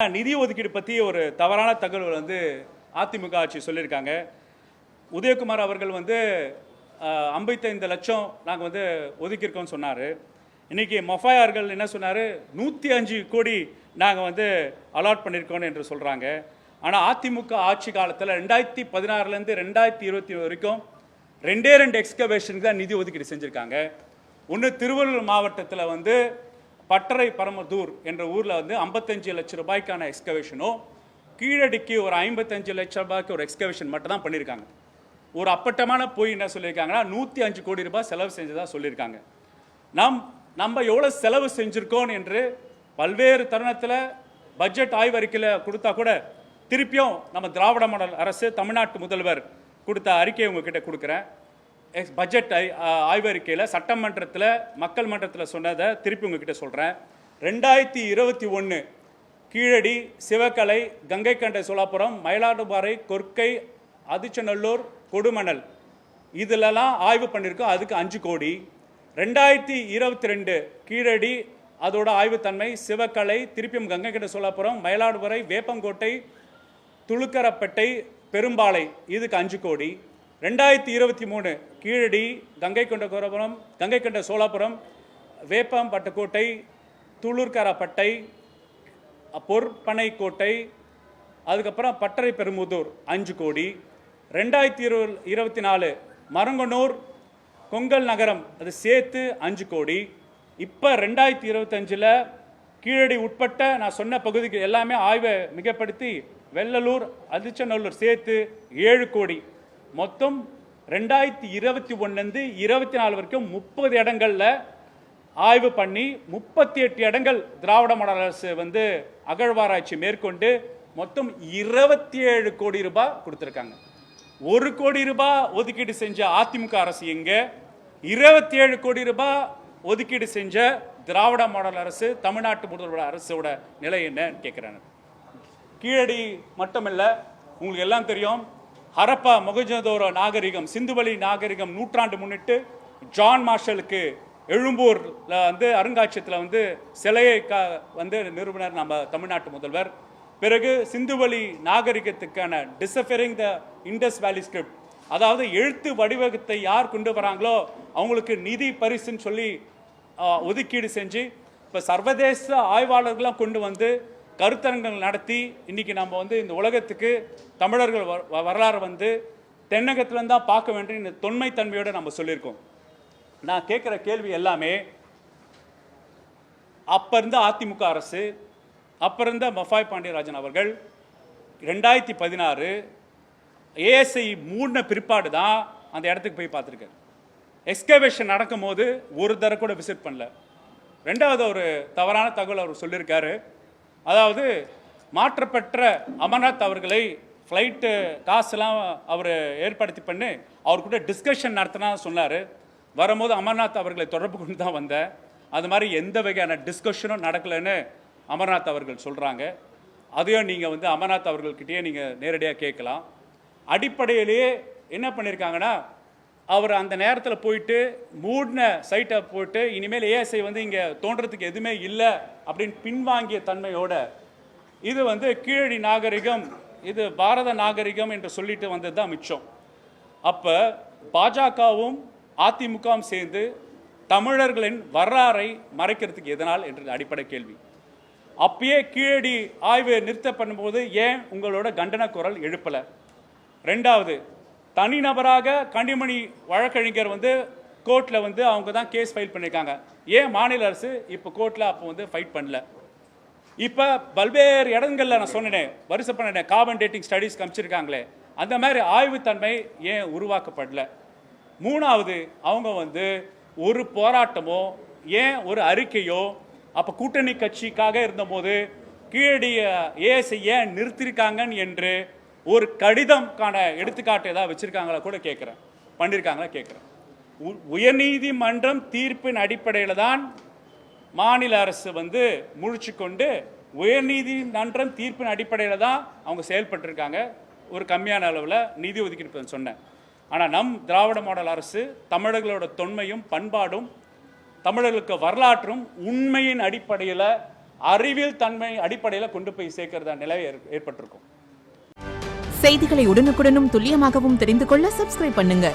நிதி ஒதுக்கீடு பற்றி ஒரு தவறான தகவல் அதிமுக ஆட்சி சொல்லியிருக்காங்க. உதயகுமார் அவர்கள் 55 லட்சம் நாங்கள் ஒதுக்கியிருக்கோம்னு சொன்னார். இன்றைக்கி மொஃபாயார்கள் என்ன சொன்னார், 105 கோடி நாங்கள் அலாட் பண்ணியிருக்கோம் என்று சொல்கிறாங்க. ஆனால் அதிமுக ஆட்சி காலத்தில் 2016லேருந்து 2020 வரைக்கும் 2 எக்ஸ்கவேஷனுக்கு தான் நிதி ஒதுக்கீடு செஞ்சுருக்காங்க. ஒன்று திருவள்ளூர் மாவட்டத்தில் பட்டறை பரமதூர் என்ற ஊரில் 55 லட்சம் ரூபாய்க்கான எக்ஸ்கவேஷனும், கீழடிக்கு ஒரு 55 லட்சம் ரூபாய்க்கு ஒரு எக்ஸ்கவேஷன் மட்டும் தான் பண்ணியிருக்காங்க. ஒரு அப்பட்டமான போய் என்ன சொல்லியிருக்காங்கன்னா 105 கோடி ரூபாய் செலவு செஞ்சதாக சொல்லியிருக்காங்க. நம்ம எவ்வளோ செலவு செஞ்சுருக்கோம் என்று பல்வேறு தருணத்தில் பட்ஜெட் ஆய்வறிக்கையில் கொடுத்தா கூட திருப்பியும் நம்ம திராவிட மாடல் அரசு தமிழ்நாட்டு முதல்வர் கொடுத்த அறிக்கையை உங்ககிட்ட கொடுக்குறேன். பட்ஜெட் ஆய்வறிக்கையில் சட்டமன்றத்தில் மக்கள் மன்றத்தில் சொன்னதை திருப்பி உங்ககிட்ட சொல்கிறேன். 2021 கீழடி, சிவகலை, கங்கை கொண்ட சோழாபுரம், மயிலாடுதுறை, கொர்க்கை, அதிச்சநல்லூர், கொடுமணல் இதிலெல்லாம் ஆய்வு பண்ணியிருக்கோம். அதுக்கு 5 கோடி. 2022 கீழடி, அதோட ஆய்வுத்தன்மை, சிவகலை, திருப்பியும் கங்கை கொண்ட சோழாபுரம், மயிலாடுதுறை, வேப்பங்கோட்டை, துளுக்கரப்பேட்டை, பெரும்பாலை இதுக்கு 5 கோடி. 2023 கீழடி, கங்கை கொண்ட சோழாபுரம், வேப்பம்பட்டுக்கோட்டை, துளுர்கரப்பட்டை, பொற்பனைக்கோட்டை, அதுக்கப்புறம் பட்டறை பெருமுதூர் 5 கோடி. 2024 மரங்கனூர், கொங்கல் நகரம் அது சேர்த்து 5 கோடி. இப்போ 2025 கீழடி உட்பட்ட நான் சொன்ன பகுதிக்கு எல்லாமே ஆய்வை மிகப்படுத்தி வெள்ளலூர், அதிச்சநல்லூர் சேர்த்து 7 கோடி. மொத்தம் 2021 24 வரைக்கும் 30 இடங்களில் ஆய்வு பண்ணி 38 இடங்கள் திராவிட மாடல் அரசு அகழ்வாராய்ச்சி மேற்கொண்டு மொத்தம் 27 கோடி ரூபாய் கொடுத்துருக்காங்க. 1 கோடி ரூபாய் ஒதுக்கீடு செஞ்ச அதிமுக அரசு எங்க? 27 கோடி ரூபாய் ஒதுக்கீடு செஞ்ச திராவிட மாடல் அரசு, தமிழ்நாட்டு முதல்வர் அரசோட நிலை என்னன்னு கேட்குறாங்க. கீழடி மட்டுமல்ல, உங்களுக்கு எல்லாம் தெரியும், ஹரப்பா மொகஞ்சதோரோ நாகரிகம், சிந்துவெளி நாகரிகம் நூற்றாண்டு முன்னிட்டு ஜான் மார்ஷலுக்கு எழும்பூரில் அருங்காட்சியகத்தில் சிலையை நிறுவனர் நம்ம தமிழ்நாட்டு முதல்வர். பிறகு சிந்துவெளி நாகரிகத்துக்கான டிசஃபரிங் த இண்டஸ் வேலி ஸ்கிரிப்ட், அதாவது எழுத்து வடிவகத்தை யார் கொண்டு வராங்களோ அவங்களுக்கு நிதி பரிசுன்னு சொல்லி ஒதுக்கீடு செஞ்சு இப்போ சர்வதேச ஆய்வாளர்கள்லாம் கொண்டு கருத்தரங்கள் நடத்தி இன்றைக்கி நம்ம இந்த உலகத்துக்கு தமிழர்கள் வரலாறு தென்னகத்துலேருந்து தான் பார்க்க வேண்டிய இந்த தொன்மைத்தன்மையோடு நம்ம சொல்லியிருக்கோம். நான் கேட்குற கேள்வி எல்லாமே, அப்போ இருந்த அதிமுக அரசு, அப்போ இருந்த மஃபாய் பாண்டியராஜன் அவர்கள் 2016 ஏஎஸ்ஐ மூடின பிற்பாடு தான் அந்த இடத்துக்கு போய் பார்த்துருக்காரு. எக்ஸ்கவேஷன் நடக்கும் போது ஒரு தடவை கூட விசிட் பண்ணல. ரெண்டாவது ஒரு தவறான தகவல் அவர் சொல்லியிருக்காரு. அதாவது மாற்றப்பட்ட அமர்நாத் அவர்களை ஃப்ளைட்டு காசுலாம் அவர் ஏற்படுத்தி பண்ணி அவர் கூட டிஸ்கஷன் நடத்தினா சொன்னார். வரும்போது அமர்நாத் அவர்களை தொடர்பு கொண்டு தான் வந்தேன். அது மாதிரி எந்த வகையான டிஸ்கஷனும் நடக்கலைன்னு அமர்நாத் அவர்கள் சொல்கிறாங்க. அதையும் நீங்கள் அமர்நாத் அவர்கள்கிட்டயே நீங்கள் நேரடியாக கேட்கலாம். அடிப்படையிலேயே என்ன பண்ணியிருக்காங்கன்னா, அவர் அந்த நேரத்தில் போயிட்டு மூடின சைட்டை போட்டு இனிமேல் ஏஎஸ்ஐ இங்கே தோன்றதுக்கு எதுவுமே இல்லை அப்படின்னு பின்வாங்கிய தன்மையோட இது கீழடி நாகரிகம், இது பாரத நாகரிகம் என்று சொல்லிட்டு வந்தது தான் மிச்சம். அப்போ பாஜகவும் அதிமுகவும் சேர்ந்து தமிழர்களின் வரலாறை மறைக்கிறதுக்கு எதனால் என்ற அடிப்படை கேள்வி. அப்பயே கீழடி ஆய்வு நிறுத்த பண்ணும்போது ஏன் உங்களோட கண்டன குரல் எழுப்பலை? ரெண்டாவது, தனிநபராக கனிமொழி வழக்கறிஞர் கோர்ட்டில் அவங்க தான் கேஸ் ஃபைல் பண்ணியிருக்காங்க. ஏன் மாநில அரசு இப்போ கோர்ட்டில் அப்போ ஃபைட் பண்ணல? இப்போ பல்வேறு இடங்களில் நான் சொன்னேன், வரிசை பண்ணினேன், கார்பன் டேட்டிங் ஸ்டடீஸ் காமிச்சிருக்காங்களே, அந்த மாதிரி ஆய்வுத்தன்மை ஏன் உருவாக்கப்படல? மூணாவது, அவங்க ஒரு போராட்டமோ ஏன் ஒரு அறிக்கையோ அப்போ கூட்டணி கட்சிக்காக இருந்தபோது கீழடிய ஏஎஸ்ஐ ஏன் நிறுத்திருக்காங்கன்னு என்று ஒரு கடிதம்கான எடுத்துக்காட்டு ஏதாவது வச்சுருக்காங்களா கூட கேட்குறேன், பண்ணியிருக்காங்களா கேட்குறேன். உயர்நீதிமன்றம் தீர்ப்பின் அடிப்படையில் தான் மாநில அரசு முழிச்சு கொண்டு உயர்நீதிமன்றம் தீர்ப்பின் அடிப்படையில் தான் அவங்க செயல்பட்டுருக்காங்க. ஒரு கம்மியான அளவில் நிதி ஒதுக்கீடு சொன்னேன். ஆனால் நம் திராவிட மாடல் அரசு தமிழர்களோட தொன்மையும் பண்பாடும் தமிழர்களுக்கு வரலாற்றும் உண்மையின் அடிப்படையில் அறிவியல் தன்மை அடிப்படையில் கொண்டு போய் சேர்க்கிறதா நிலை ஏற்பட்டிருக்கும். செய்திகளை உடனுக்குடனும் துல்லியமாகவும் தெரிந்து கொள்ள சப்ஸ்கிரைப் பண்ணுங்க.